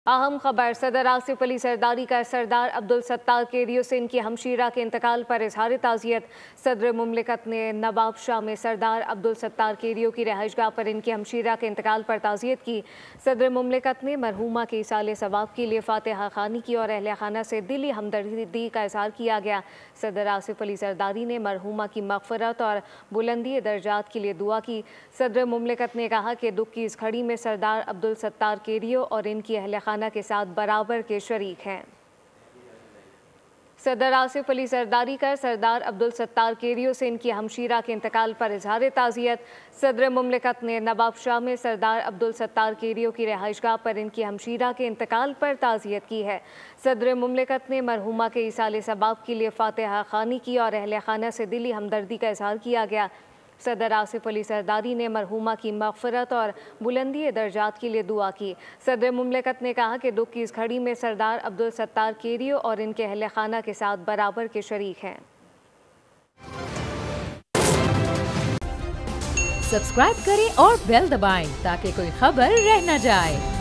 अहम खबर। सदर आसिफ अली सरदारी का सरदार अब्दुल सत्तार केरियो से इनकी हमशीरा के इंतकाल पर इजहार ताज़ियत। सदर मुमलिकत ने नवाब शाह में सरदार अब्दुल सत्तार केरियो की रहायशगाह पर इनकी हमशीरा के इंतकाल पर ताज़ियत की। सदर मुमलिकत ने मरहूमा के इसाले सवाब के लिए फातिहा खानी की और अहल खाना से दिली हमदर्दी का इजहार किया गया। सदर आसिफ अली सरदारी ने मरहूमा की मग़फ़िरत और बुलंदी दर्जात के लिए दुआ की। सदर मुमलिकत ने कहा कि दुख की इस घड़ी में सरदार अब्दुल सत्तार केरियो और इनकी अहल खाना के साथ बराबर के शरीक हैं। सदर आसिफ अली सरदारी का सरदार अब्दुल सत्तार केरियो से इनकी हमशीरा के इंतकाल पर इजहार ताज़ियत। सदर मुमलिकत ने नवाब शाह में सरदार अब्दुल सत्तार केरियो की रहायशगाह पर इनकी हमशीरा के इंतकाल पर ताज़ियत की है। सदर मुमलिकत ने मरहूमा के इसाले सबाब के लिए फातिहा खानी की और अहल खाना से दिली हमदर्दी का इजहार किया गया। सदर आसिफ अली सरदारी ने मरहूमा की मग़फ़िरत और बुलंदी दर्जात के लिए दुआ की। सदर मुमलिकत ने कहा कि दुख की इस घड़ी में सरदार अब्दुल सत्तार केरियो और इनके अहल खाना के साथ बराबर के शरीक हैं। सब्सक्राइब करें और बेल दबाएं ताकि कोई खबर रह न जाए।